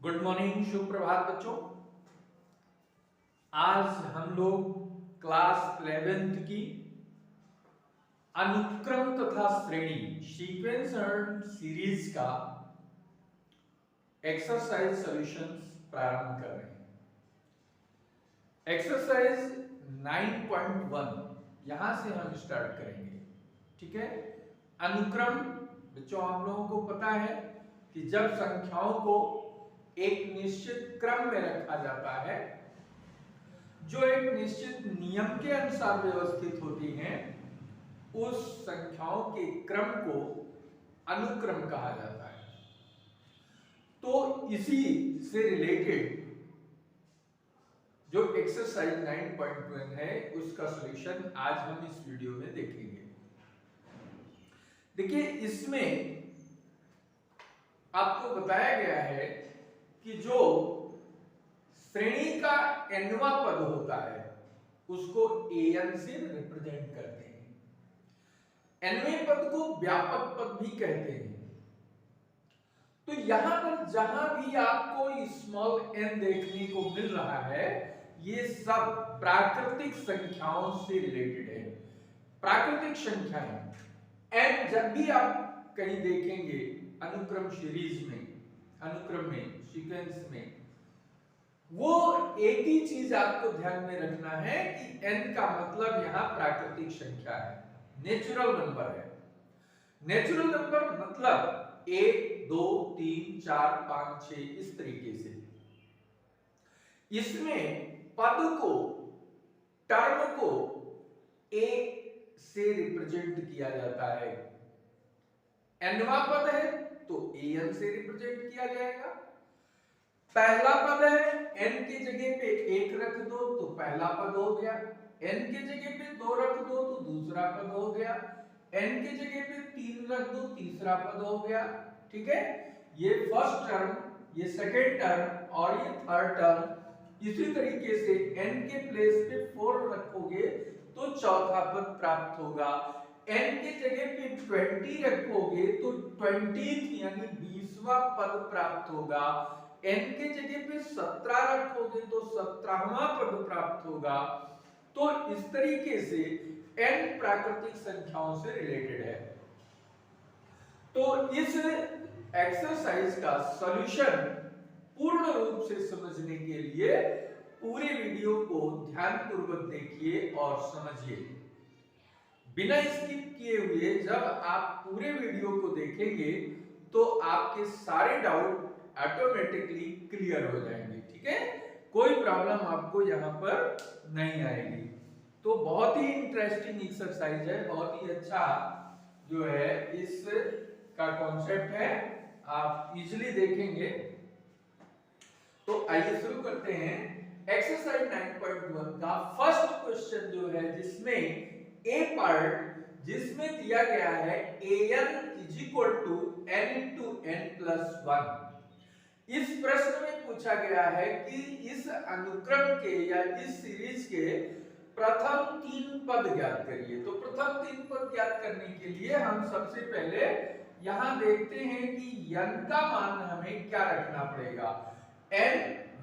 Good morning, शुभ प्रभात बच्चों। आज हम लोग क्लास 11th की अनुक्रम तथा श्रेणी सीक्वेंस एंड सीरीज का एक्सरसाइज सॉल्यूशंस प्रारंभ कर रहे हैं। एक्सरसाइज 9.1 यहां से हम स्टार्ट करेंगे। ठीक है। अनुक्रम बच्चों, आप लोगों को पता है कि जब संख्याओं को एक निश्चित क्रम में रखा जाता है जो एक निश्चित नियम के अनुसार व्यवस्थित होती हैं, उस संख्याओं के क्रम को अनुक्रम कहा जाता है। तो इसी से रिलेटेड जो एक्सरसाइज 9.1 है उसका सॉल्यूशन आज हम इस वीडियो में देखेंगे। देखिए, इसमें आपको बताया गया है कि जो श्रेणी का nवां पद होता है उसको an से रिप्रेजेंट करते हैं। nवें पद को व्यापक पद भी कहते हैं। तो यहां पर जहां भी आपको स्मॉल n देखने को मिल रहा है, ये सब प्राकृतिक संख्याओं से रिलेटेड है। प्राकृतिक संख्याएं n जब भी आप कहीं देखेंगे अनुक्रम सीरीज में, अनुक्रम में, सीक्वेंस में, वो एक ही चीज आपको ध्यान में रखना है कि n का मतलब यहां प्राकृतिक संख्या है, नेचुरल नंबर है। नेचुरल नंबर मतलब 1 2 3 4 5 6 इस तरीके से। इसमें पद को, टर्म को a से रिप्रेजेंट किया जाता है। nवां पद है तो an से रिप्रेजेंट किया जाएगा। पहला पद है, n की जगह पे 1 रख दो तो पहला पद हो गया, n की जगह पे 2 रख दो तो दूसरा पद हो गया, n की जगह पे 3 रख दो तीसरा पद हो गया। ठीक है। ये फर्स्ट टर्म, ये सेकेंड टर्म और ये थर्ड टर्म। इसी तरीके से n के प्लेस पे 4 रखोगे तो चौथा पद प्राप्त होगा। n की जगह पे 20 रखोगे तो 20th यानी 20वां पद प्राप्त होगा। n के जगह पे 17 रखोगे तो 17वां पद प्राप्त होगा। तो इस तरीके से n प्राकृतिक संख्याओं से रिलेटेड है। तो इस एक्सरसाइज का सॉल्यूशन पूर्ण रूप से समझने के लिए पूरे वीडियो को ध्यानपूर्वक देखिए और समझिए। बिना स्किप किए हुए जब आप पूरे वीडियो को देखेंगे तो आपके सारे डाउट ऑटोमेटिकली क्लियर हो जाएंगे। ठीक है। कोई प्रॉब्लम आपको यहाँ पर नहीं आएगी। तो बहुत ही इंटरेस्टिंग एक्सरसाइज है, बहुत ही अच्छा जो है इस का कॉन्सेप्ट है, आप इजीली देखेंगे। तो आइए शुरू करते हैं। एक्सरसाइज 9.1 का फर्स्ट क्वेश्चन जो है, जिसमें ए पार्ट जिसमें दिया गया है an is equal to n into n plus 1। इस प्रश्न में पूछा गया है कि इस अनुक्रम के या इस सीरीज के प्रथम 3 पद ज्ञात करिए। तो प्रथम 3 पद ज्ञात करने के लिए हम सबसे पहले यहां देखते हैं कि n का मान हमें क्या रखना पड़ेगा। n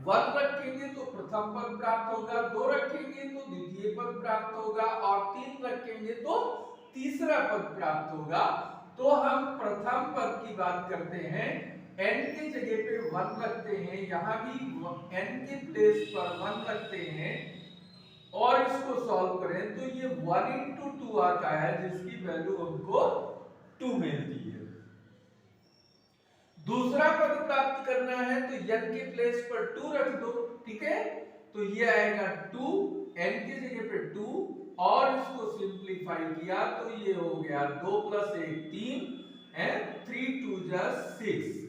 1 रखेंगे तो प्रथम पद प्राप्त होगा, 2 रखेंगे तो द्वितीय पद प्राप्त होगा और 3 रखेंगे तो तीसरा पद प्राप्त होगा। तो हम प्रथम पद की बात करते हैं। n की जगह पे 1 रखते हैं, यहां भी n के प्लेस पर 1 रखते हैं और इसको सॉल्व करें तो ये 1 इंटू 2 आता है, जिसकी वैल्यू हमको 2 मिलती है। दूसरा पद प्राप्त करना है तो n के प्लेस पर 2 रख दो। ठीक है। तो ये आएगा 2, n की जगह पे 2 और इसको सिंपलीफाई किया तो ये हो गया 2 + 1 3 एंड 3 2 जा 6।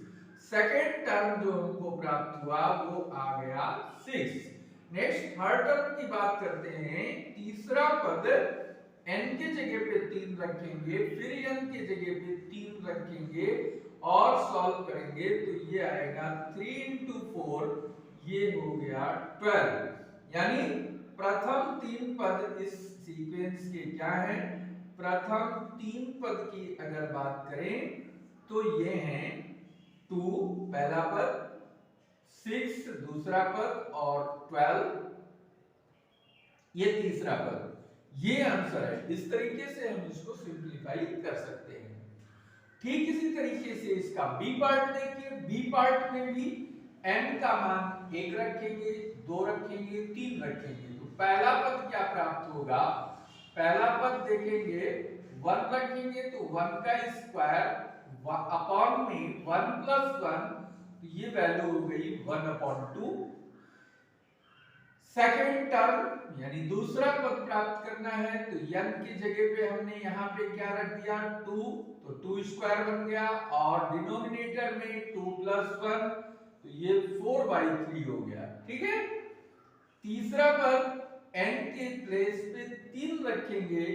सेकेंड टर्म जो हमको प्राप्त हुआ वो आ गया 6। नेक्स्ट थर्ड टर्म की बात करते हैं। तीसरा पद n की जगह पे 3 रखेंगे, फिर n की जगह पे 3 रखेंगे और सॉल्व करेंगे तो ये आएगा 3 इंटू 4, ये हो गया 12। यानी प्रथम 3 पद इस सीक्वेंस के क्या हैं? प्रथम 3 पद की अगर बात करें तो ये हैं 2 पहला पद, 6 दूसरा पद और 12 ये तीसरा पद। ये आंसर है। इस तरीके से हम इसको सिंपलीफाई कर सकते हैं। ठीक इसी तरीके से इसका बी पार्ट देखिए। बी पार्ट में भी n का मान 1 रखेंगे, 2 रखेंगे, 3 रखेंगे। तो पहला पद क्या प्राप्त होगा? पहला पद देखेंगे 1 रखेंगे तो 1 का स्क्वायर अपॉन में 1 प्लस 1, तो ये वैल्यू हो गई 1/2। सेकेंड टर्म यानी दूसरा पद प्राप्त करना है तो n की जगह पे हमने यहाँ पे क्या रख दिया 2, तो 2 स्क्वायर बन गया और डिनोमिनेटर में 2 प्लस 1, तो ये 4/3 हो गया। ठीक है। तीसरा पद n के प्लेस पे 3 रखेंगे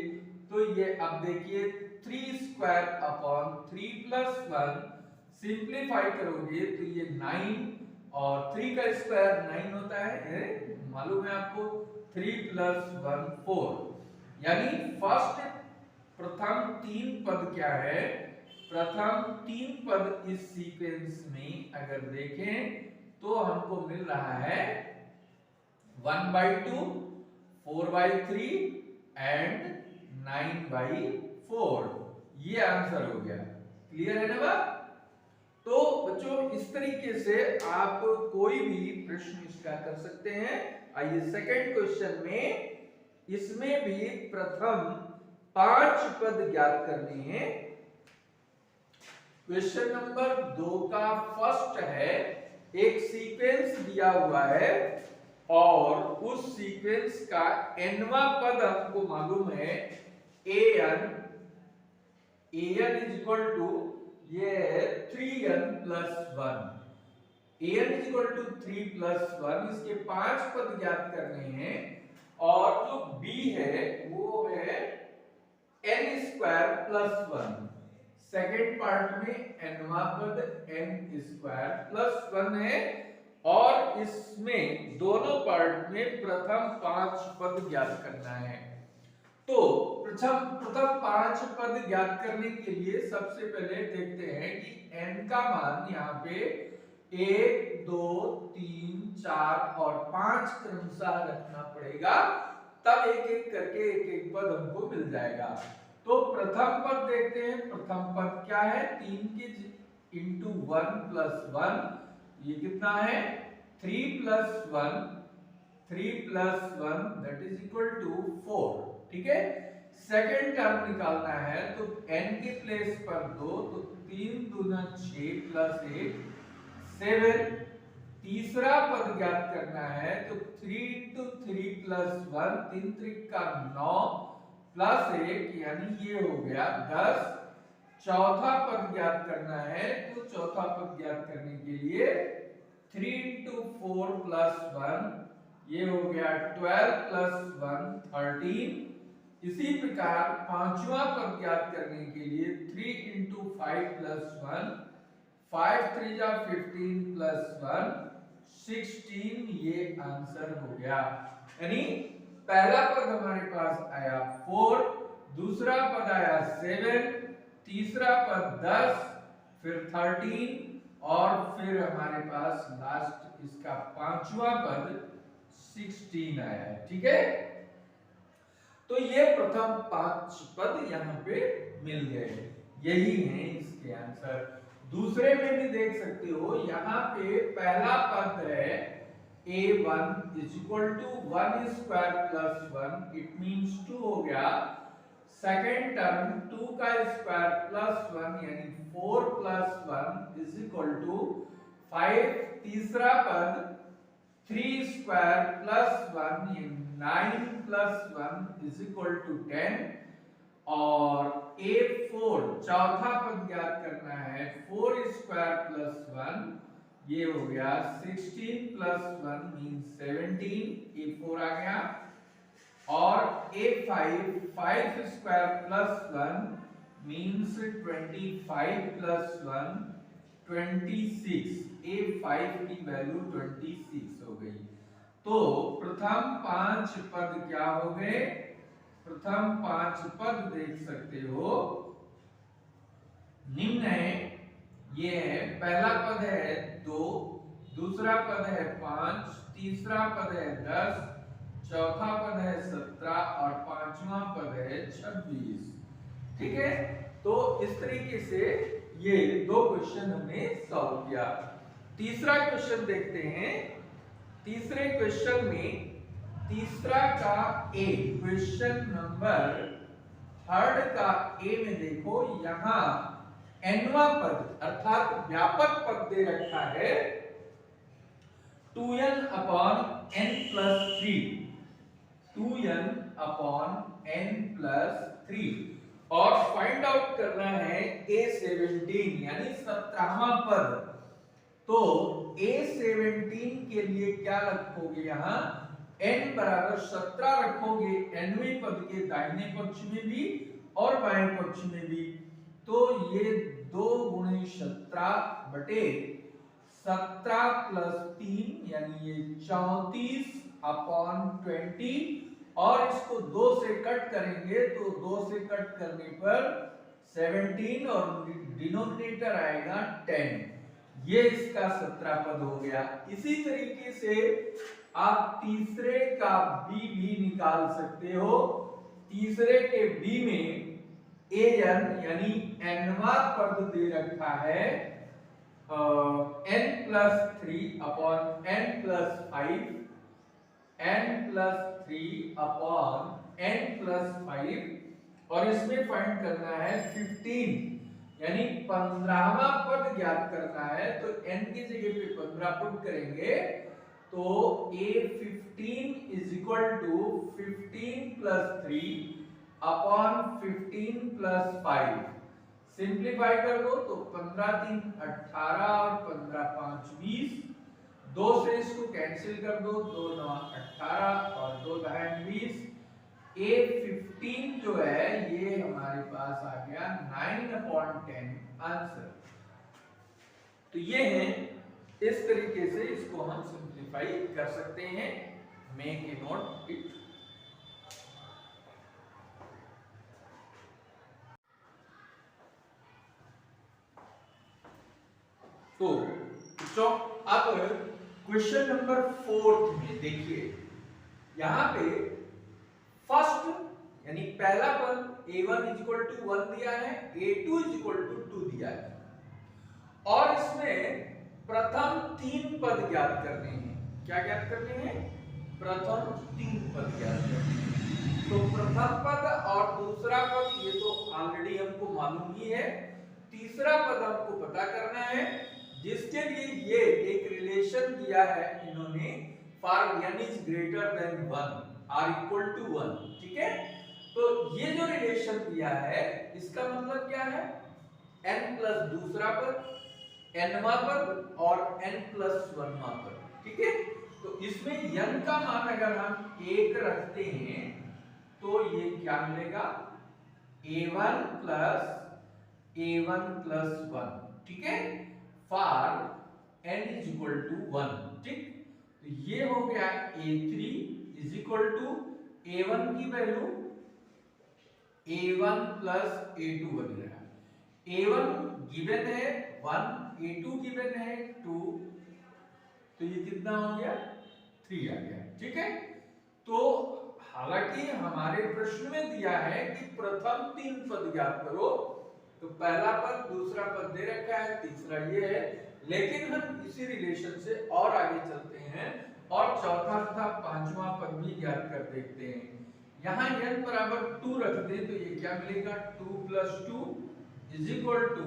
तो ये अब देखिए 3 स्क्वायर अपॉन 3 प्लस 1, सिंप्लीफाई करोगे तो ये 9 और 3 का स्क्वायर 9 होता है, मालूम है आपको। 3 प्लस 1 4, यानी प्रथम 3 पद क्या है? प्रथम 3 पद इस सीक्वेंस में अगर देखें तो हमको मिल रहा है 1/2, 4/3 एंड 9/4। ये आंसर हो गया। क्लियर है ना बात? तो बच्चों इस तरीके से आप कोई भी प्रश्न इसका कर सकते हैं। आइए सेकंड क्वेश्चन में इसमें भी प्रथम 5 पद ज्ञात करने हैं। क्वेश्चन नंबर 2 का फर्स्ट है, एक सीक्वेंस दिया हुआ है और उस सीक्वेंस का nवां पद हमको मालूम है an इज इक्वल टू ये 3n plus 1। an is equal to 3 plus 1, इसके 5 पद ज्ञात करने हैं और जो b है वो है n square plus 1। Second part में nवां पद n स्क्वायर प्लस 1 है और इसमें दोनों पार्ट में प्रथम 5 पद ज्ञात करना है। तो प्रथम 5 पद ज्ञात करने के लिए सबसे पहले देखते हैं कि n का मान यहाँ पे 1 2 3 4 और 5 क्रमशः रखना पड़ेगा, तब एक एक करके एक एक पद हमको मिल जाएगा। तो प्रथम पद देखते हैं। प्रथम पद क्या है? 3 के इंटू 1 प्लस 1, ये कितना है 3 plus 1 that is equal to 4। ठीक है। सेकेंड टर्म निकालना है तो n के प्लेस पर 2, तो 3 दूना 6 प्लस 1 7। तीसरा पद ज्ञात करना है तो 3 इंटू 3 प्लस 1, 3 3 का 9 प्लस 1 यानी ये हो गया 10। चौथा पद ज्ञात करना है तो चौथा पद ज्ञात करने के लिए 3 इंटू 4 प्लस 1, ये हो गया 12 प्लस 1 13। इसी प्रकार पांचवा पद ज्ञात करने के लिए 3 इंटू 5 प्लस 1, 5 3 जा 15 प्लस 1 16, ये आंसर हो गया। यानी पहला पद हमारे पास आया 4, दूसरा पद आया 7, तीसरा पद 10, फिर 13 और फिर हमारे पास लास्ट इसका पांचवा पद 16 आया है। ठीक है। तो ये प्रथम 5 पद यहाँ पे मिल गए, यही है इसके आंसर। दूसरे में भी देख सकते हो, यहाँ पे पहला पद है a1 is equal to 1 square plus 1, it means 2 हो गया। सेकेंड टर्म 2 का स्क्वायर प्लस 1 यानी 4 प्लस 1 इज इक्वल टू 5। तीसरा पद 3 स्क्वायर प्लस 1 यानी 9 प्लस 1 इज इक्वल टू 10 और a4 चौथा पद ज्ञात करना है 4 स्क्वायर प्लस 1, ये हो गया 16 प्लस 1 मींस 17, a4 आ गया। और a5 5 square plus 1 means 25 plus 1 26, a5 की वैल्यू 26 हो गई। तो प्रथम 5 पद क्या हो गए? प्रथम 5 पद देख सकते हो निम्न है। ये है, पहला पद है 2, दूसरा पद है 5, तीसरा पद है 10, चौथा पद है 17 और पांचवा पद है 26। ठीक है, तो इस तरीके से ये दो क्वेश्चन हमने सॉल्व किया। तीसरा क्वेश्चन देखते हैं। तीसरे क्वेश्चन में तीसरा का ए, क्वेश्चन नंबर थर्ड का ए में देखो, यहां एनवा पद अर्थात व्यापक पद दे रखा है 2n upon n plus 3, 2n upon n plus 3 और फाइंड आउट करना है A17 यानी 17वां पद। तो A17 के लिए क्या रखोगे, यहां n बराबर 17 रखोगे, nवें पद के दाहिने पक्ष में भी और बाएं पक्ष में भी। तो ये 2 गुणे 17 बटे 17 प्लस 3 यानी ये 34 अपॉन 20 और इसको 2 से कट करेंगे तो 2 से कट करने पर 17 और डिनोमिनेटर आएगा 10। ये इसका 17 पद हो गया। इसी तरीके से आप तीसरे का बी भी निकाल सकते हो। तीसरे के बी में an यानी nवा पद दे रखा है n plus 3 upon n plus 5, n plus 3 upon n plus 5 और इसमें फाइंड करना है 15 यानी 15वां पद ज्ञात करना है। तो n की जगह पे 15 पुट करेंगे तो A15 is equal to 15 plus 3 upon 15 plus 5। Simplify कर दो तो 15 3 18 और 15 5 20, 2 से इसको कैंसिल कर दो, 2 9 18 और 2 दाएं 20। A15 जो है ये हमारे पास आ गया 9/10 आंसर। तो ये है, इस तरीके से इसको हम सिंप्लीफाई कर सकते हैं। Make a note it. तो अब क्वेश्चन नंबर 4 में देखिए, यहां पे फर्स्ट यानी पहला पद a1 इक्वल टू 1 दिया है, a2 इक्वल टू 2 दिया है और इसमें प्रथम 3 पद ज्ञात करने हैं। क्या ज्ञात करने हैं? प्रथम 3 पद ज्ञात करने हैं। तो प्रथम पद और दूसरा पद ये तो ऑलरेडी हमको मालूम ही है। तीसरा पद हमको पता करना है, जिसके लिए ये एक रिलेशन दिया है इन्होंने, for n is greater than 1 r equal to 1। ठीक है, तो ये जो रिलेशन दिया है इसका मतलब क्या है? n प्लस दूसरा पद, nवा पद और n प्लस 1वां पद। ठीक है, तो इसमें n का मान अगर हम 1 रखते हैं तो ये क्या मिलेगा? a1 plus 1। ठीक है, for n is equal to 1। ठीक, तो ये हो गया a3 is equal to a1 की वैल्यू a1 प्लस a2 बन रहा है। a1 गिवन है 1, a2 गिवन है 2, तो ये कितना हो गया? 3 आ गया। ठीक है, तो हालांकि हमारे प्रश्न में दिया है कि प्रथम 3 पद ज्ञात करो, तो पहला पद दूसरा पद दे रखा है, तीसरा ये है, लेकिन हम इसी रिलेशन से और आगे चलते हैं और चौथा तथा पांचवा पद भी ज्ञात कर देखते हैं। यहां n बराबर 2 रख दे तो ये क्या मिलेगा? 2 plus 2 is equal to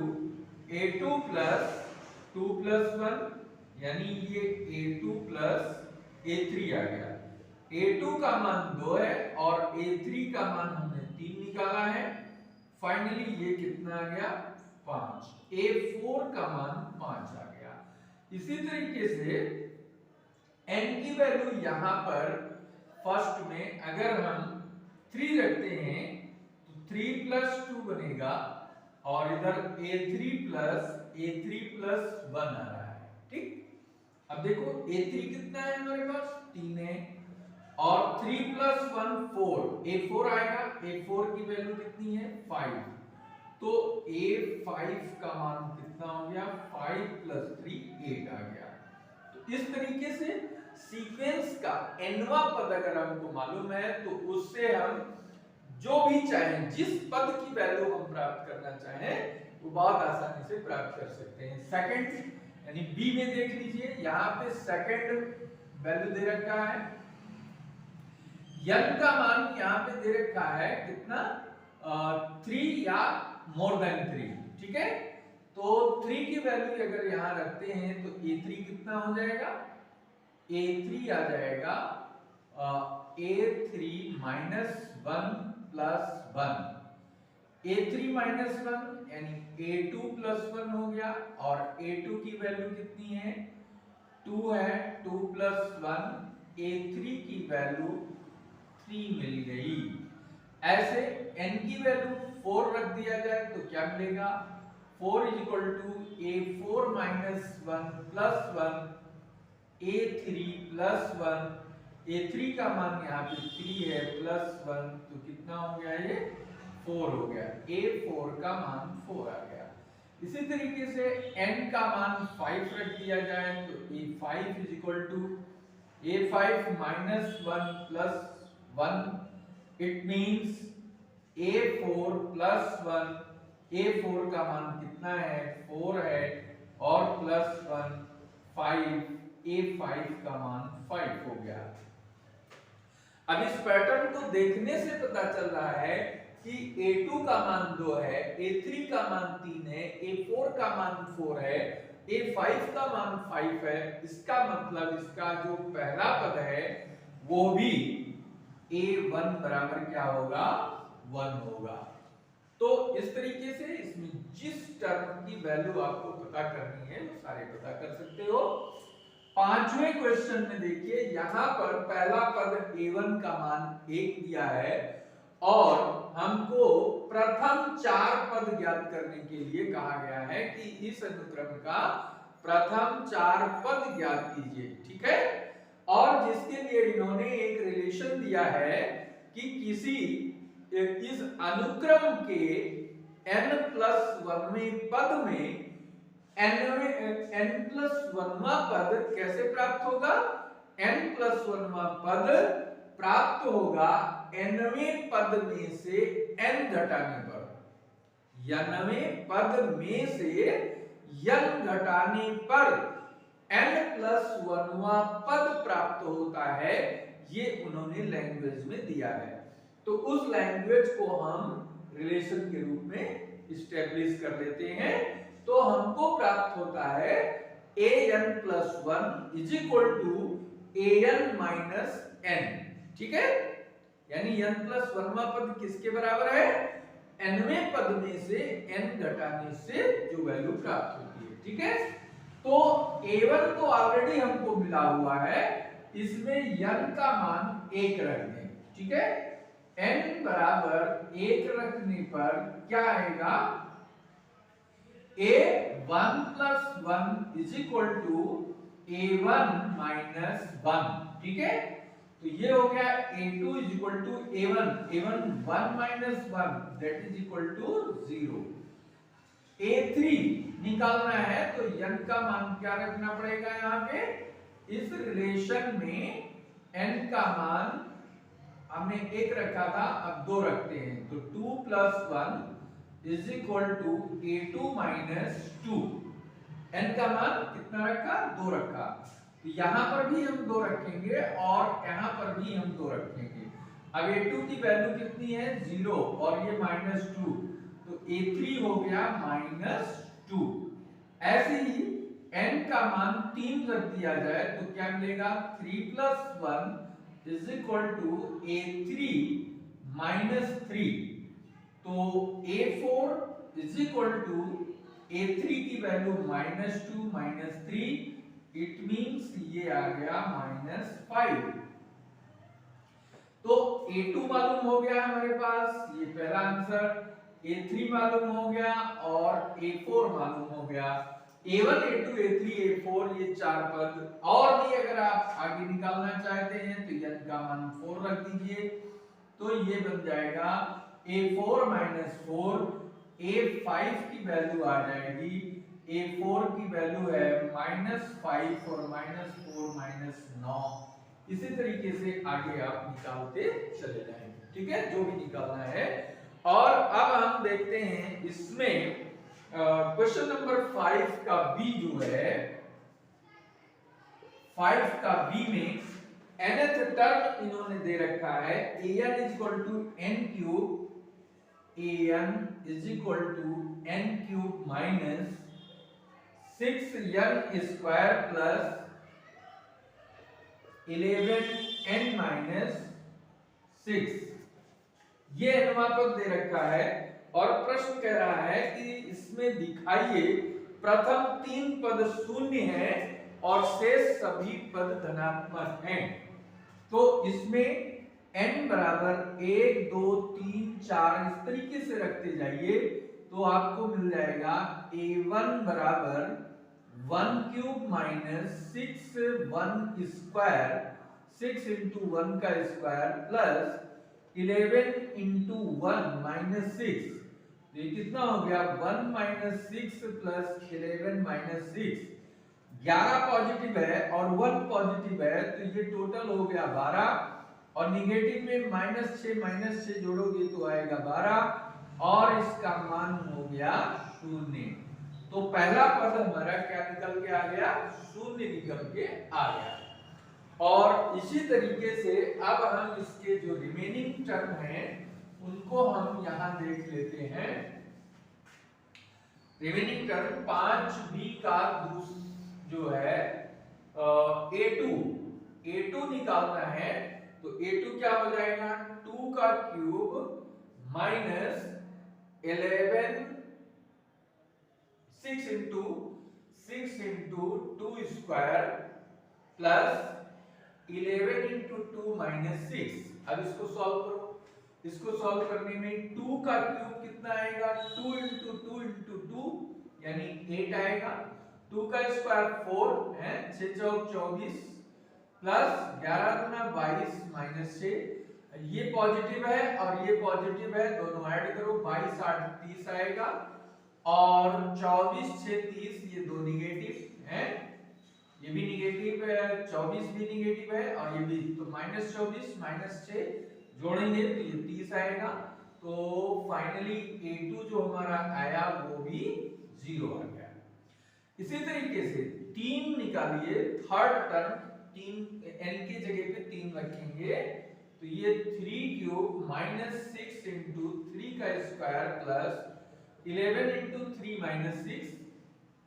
a2 plus 2 plus 1 यानी ये a2 प्लस a3 आ गया। a2 का मान 2 है और a3 का मान हमने 3 निकाला है। फाइनली ये कितना आ गया? 5। a4 का मान 5 आ गया। इसी तरीके से n की वैल्यू यहां पर फर्स्ट में अगर हम 3 रखते हैं तो 3 प्लस 2 बनेगा और इधर a3 प्लस 1 आ रहा है। ठीक, अब देखो a3 कितना है हमारे पास? 3 है और 3 प्लस 1 4, a4 आएगा। a4 की वैल्यू कितनी है? 5। तो a5 का मान कितना हो गया? 5 प्लस 3 8 आ गया। तो इस तरीके से सीक्वेंस का nवां पद अगर हमको मालूम है तो उससे हम जो भी चाहें, जिस पद की वैल्यू हम प्राप्त करना चाहें वो बहुत आसानी से प्राप्त कर सकते हैं। सेकंड यानी बी में देख लीजिए, यहाँ पे सेकंड वैल्यू दे रखा है, n का मान यहाँ पे दे रखा है कितना, 3 या मोर देन 3, ठीक है। तो 3 की वैल्यू अगर यहाँ रखते हैं तो a3 कितना हो जाएगा, a3 आ जाएगा a3 minus 1 plus 1, a3 minus 1 यानी a2 प्लस 1 हो गया, और a2 की वैल्यू कितनी है, 2 है, 2 प्लस 1, a3 की वैल्यू 3 मिल गई। ऐसे n की वैल्यू 4 रख दिया जाए तो क्या मिलेगा, 4 is equal to a4 minus 1 plus 1 a3 plus 1, a3 का मान यहाँ पे 3 है प्लस 1 तो कितना हो गया, ये 4 हो गया, a4 का मान 4 आ गया। इसी तरीके से n का मान 5 रख दिया जाए तो a5 is equal to a5 minus 1 plus 1, it means a4 plus 1, a4 का मान कितना है, 4 है, और प्लस 1 5, a5 का मान 5 हो गया। अब इस पैटर्न को देखने से पता चल रहा है कि a2 का मान 2 है, a3 का मान 3 है, a4 का मान 4 है, a5 का मान 5 है। इसका मतलब इसका जो पहला पद है वो भी a1 बराबर क्या होगा, 1 होगा। तो इस तरीके से इसमें जिस टर्म की वैल्यू आपको पता करनी है वो सारे पता कर सकते हो। पांचवें क्वेश्चन में देखिए, यहां पर पहला पद a1 का मान 1 दिया है और हमको प्रथम 4 पद ज्ञात करने के लिए कहा गया है कि इस अनुक्रम का प्रथम 4 पद ज्ञात कीजिए, ठीक है। और जिसके लिए इन्होंने एक रिलेशन दिया है कि किसी इस अनुक्रम के n+1वें पद में n+1वां पद कैसे प्राप्त होगा, n+1वां पद प्राप्त होगा nवें पद में से n घटाने पर, nवें पद में से n घटाने पर n+1वां पद प्राप्त होता है। ये उन्होंने लैंग्वेज में दिया है, तो उस लैंग्वेज को हम रिलेशन के रूप में इस्टेब्लिश कर लेते हैं। तो हमको प्राप्त होता है an+1 is equal to an-n, ठीक है। यानी n+1वां पद किसके बराबर है, nवें पद में से n घटाने से जो वैल्यू प्राप्त होती है, ठीक है। तो a1 तो ऑलरेडी हमको मिला हुआ है, इसमें n का मान 1 रख दें, ठीक है। n बराबर 1 रखने पर क्या आएगा, a1 + 1 is equal to a1 - 1, ठीक है। तो ये हो गया a2 is equal to a1, a1 1 - 1 that is equal to 0। a3 निकालना है तो n का मान क्या रखना पड़ेगा, यहाँ पे इस रिलेशन में n का मान हमने 1 रखा था, अब 2 रखते हैं, तो 2 + 1 is equal to a2 - 2। n का मान कितना रखा, 2 रखा, तो यहां पर भी हम 2 रखेंगे और यहां पर भी हम 2 रखेंगे। अब a2 की वैल्यू कितनी है, 0, और ये -2, तो a3 हो गया -2। ऐसे ही n का मान 3 रख दिया जाए तो क्या मिलेगा, 3 + 1 इज इक्वल टू a3 - 3। तो a4 is equal to a3 की वैल्यू -2 - 3, इट मींस ये आ गया -5। तो a2 मालूम हो गया हमारे पास, ये पहला आंसर, a3 मालूम हो गया और a4 मालूम हो गया। a1 a2 a3 a4 ये 4 पद, और भी अगर आप आगे निकालना चाहते हैं तो n का मान 4 रख दीजिए, तो ये बन जाएगा a4 - 4, a5 की वैल्यू आ जाएगी A4 की वैल्यू है -5 और -4 -9। इसी तरीके से आगे आप निकालते चले जाएंगे, ठीक है, जो भी निकालना है। और अब हम देखते हैं इसमें क्वेश्चन नंबर 5 का बी जो है, 5 का बी में nth टर्म इन्होंने दे रखा है an equal to n cube, an is equal to n cube minus 6n square plus 11n minus 6, ये अनुपात दे रखा है। और प्रश्न कह रहा है कि इसमें दिखाइए प्रथम 3 पद शून्य हैं और शेष सभी पद धनात्मक हैं। तो इसमें n बराबर 1 2 3 4 इस तरीके से रखते जाइए तो आपको मिल जाएगा a1 बराबर 1 क्यूब माइनस 6 1 स्क्वायर, 6 इंटू 1 का स्क्वायर प्लस 11 इंटू 1 माइनस 6, ये कितना हो गया 1 माइनस 6 प्लस 11 माइनस 6, 11 पॉजिटिव है और 1 पॉजिटिव है तो ये टोटल हो गया 12, और निगेटिव में -6 जोड़ोगे तो आएगा 12 और इसका मान हो गया 0। तो पहला पद हमारा क्या निकल के आ गया, 0 निकल के आ गया। और इसी तरीके से अब हम इसके जो रिमेनिंग टर्म हैं उनको हम यहां देख लेते हैं। रिमेनिंग टर्म 5b का जो है a2 निकालना है तो a2 क्या हो जाएगा 2 का cube minus 11 6 into 2 square plus 11 into 2 minus 6। अब इसको सॉल्व करो, इसको सॉल्व करने में 2 का क्यूब कितना आएगा 2 इंटू 2 इंटू 2 यानी 8 आएगा, 2 का स्क्वायर 4 है, 6 चौक 24 प्लस 11 गुना 22 माइनस 6, ये पॉजिटिव है और ये पॉजिटिव है, दोनों ऐड करो 22 8 30 आएगा और 24 6 30, ये दो निगेटिव है, ये भी निगेटिव है, 24 भी निगेटिव है और ये भी, तो -24 -6 जोड़ेंगे तो ये 30 आएगा। तो फाइनली a2 जो हमारा आया वो भी 0 आ गया। इसी तरीके से 3 निकालिए, थर्ड टर्म 3 n की जगह पे 3 रखेंगे तो ये 3 क्यूब माइनस 6 इंटू 3 का स्क्वायर प्लस 11 इंटू 3 माइनस 6,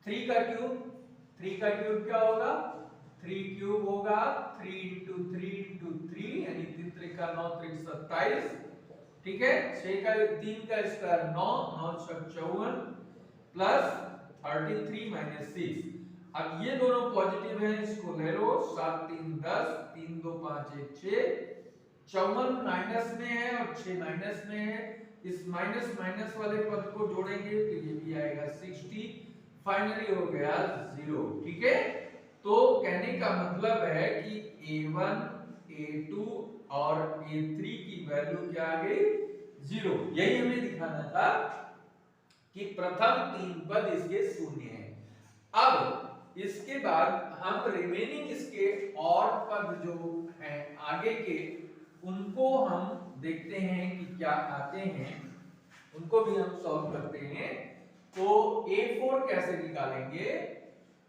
3 का क्यूब क्या होगा 3 क्यूब होगा 3 इंटू 3 यानी 3 त्रिका 9 त्रिक 27, ठीक है, 6 का 3 का स्क्वायर 9 9 6 54 प्लस 33 माइनस 6। अब ये दोनों पॉजिटिव हैं, इसको ले लो, 7 3 10 3 2 5 1 6, 54 माइनस में है और 6 माइनस में है, इस माइनस वाले पद को जोड़ेंगे तो ये भी आएगा 60, फाइनली हो गया 0, ठीक है। तो कहने का मतलब है कि a1 a2 और a3 की वैल्यू क्या आ गई 0, यही हमें दिखाना था कि प्रथम 3 पद इसके शून्य हैं। अब इसके बाद हम रिमेनिंग इसके और पद जो हैं आगे के उनको हम देखते हैं कि क्या आते हैं, उनको भी हम सॉल्व करते हैं। तो a4 कैसे निकालेंगे,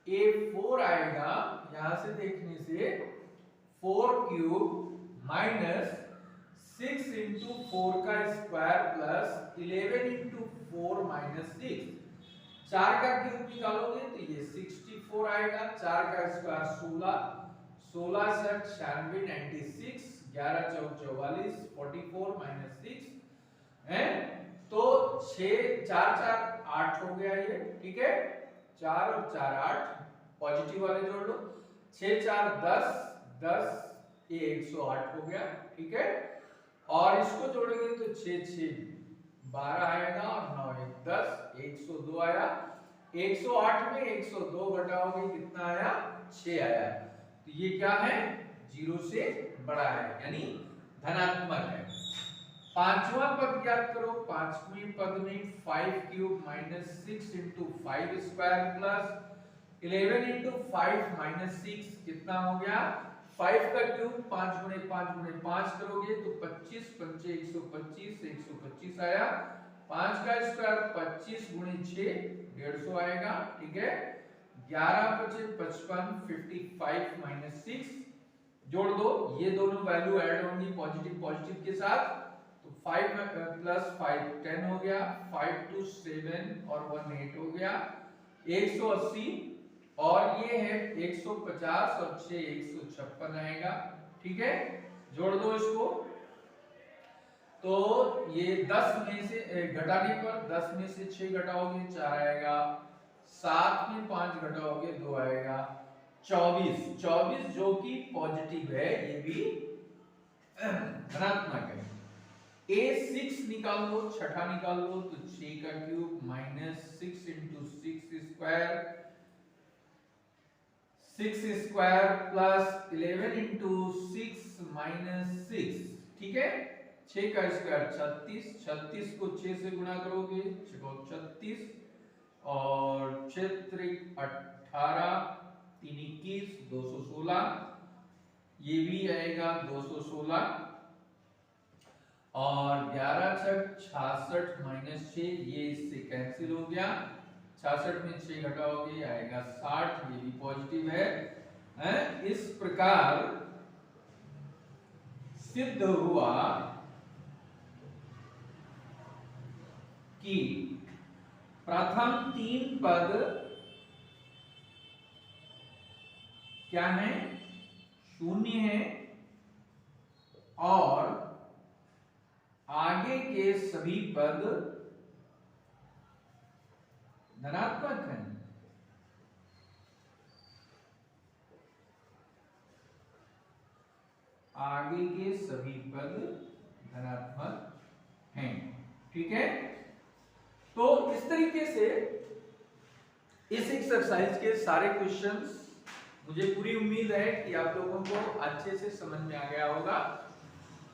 a4 आएगा यहां से देखने से 4 क्यूब माइनस 6 इंटू 4 का स्क्वायर प्लस 11 इंटू 4 माइनस 6, 4 का क्यूब निकालोगे तो ये 64 आएगा, 4 का स्क्वायर 16 16 से 96 96, 11 चौक 44 44 माइनस 6 है, तो 6 4 4 8 हो गया ये, ठीक है, 4 और 4 8 पॉजिटिव वाले जोड़ लो, 6 4 10 10, ये 108 हो गया, ठीक है, और इसको जोड़ेंगे तो 6 6 12 आएगा और 9 1 10, 102 आया, 108 में 102 घटाओगे कितना आया 6 आया, तो ये क्या है 0 से बड़ा है यानी धनात्मक है। पांचवा पद ज्ञात करो। पांचवें पद में 5 cube minus 6 into 5 square plus 11 into 5 minus 6 कितना हो गया? 5 का क्यूब 5 गुणे 5 गुणे 5 करोगे तो 25 पंचे 125 125 आया। 5 का स्क्वायर 25 गुणे 6 150 आएगा। ठीक है, 11 पचे 55 55 माइनस 6 जोड़ दो, ये दोनों वैल्यू ऐड होंगी पॉजिटिव पॉजिटिव के साथ, तो 5 प्लस 5 10 हो गया, 5 टू 7 और 1 8 हो गया, 180 और ये है 150 और 6 156 आएगा। ठीक है, जोड़ दो इसको, तो ये 10 में से घटाने पर 10 में से 6 घटाओगे 4 आएगा, 7 में 5 घटाओगे 2 आएगा, 24 जो कि पॉजिटिव है, ये भी धनात्मक है। A6 निकाल लो, छठा निकाल लो, तो 6 का cube minus 6 into 6 square 6 square plus 11 into 6 minus 6। ठीक है, 6 का स्क्वायर 36, 36 को 6 से गुणा करोगे 36 और 6 त्रिक 18 3 21 216, ये भी आएगा 216 और 11 छक 66 माइनस 6, ये इससे कैंसिल हो गया, 66 में 6 घटाओगे आएगा 60, ये भी पॉजिटिव है। इस प्रकार सिद्ध हुआ कि प्रथम 3 पद क्या है? शून्य है और आगे के सभी पद धनात्मक हैं। आगे के सभी पद धनात्मक हैं। ठीक है, तो इस तरीके से इस एक्सरसाइज के सारे क्वेश्चंस, मुझे पूरी उम्मीद है कि आप लोगों को अच्छे से समझ में आ गया होगा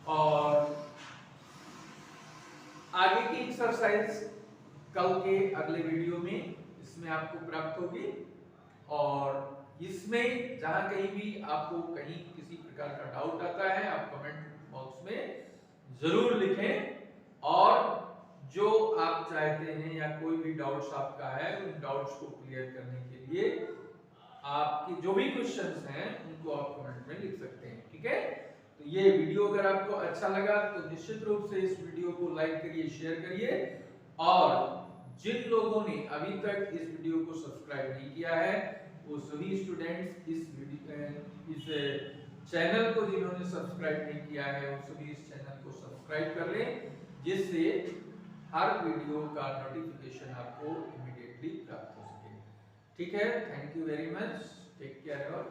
और आगे की एक्सरसाइज कल के अगले वीडियो में इसमें आपको प्राप्त होगी और इसमें जहां कहीं भी आपको कहीं किसी प्रकार का डाउट आता है आप कमेंट बॉक्स में जरूर लिखें और जो आप चाहते हैं या कोई भी डाउट्स आपका है उन डाउट्स को क्लियर करने के लिए आपके जो भी क्वेश्चंस हैं उनको आप कमेंट में लिख सकते हैं। ठीक है, तो ये वीडियो अगर आपको अच्छा लगा तो निश्चित रूप से इस वीडियो को लाइक करिए, शेयर करिए और जिन लोगों ने अभी तक इस वीडियो को सब्सक्राइब नहीं किया है वो सभी स्टूडेंट्स इस चैनल को जिन्होंने सब्सक्राइब नहीं किया है वो सभी इस चैनल को सब्सक्राइब कर लें, जिससे हर वीडियो का नोटिफिकेशन आपको इमीडिएटली प्राप्त हो सके। ठीक है, thank you very much, take care और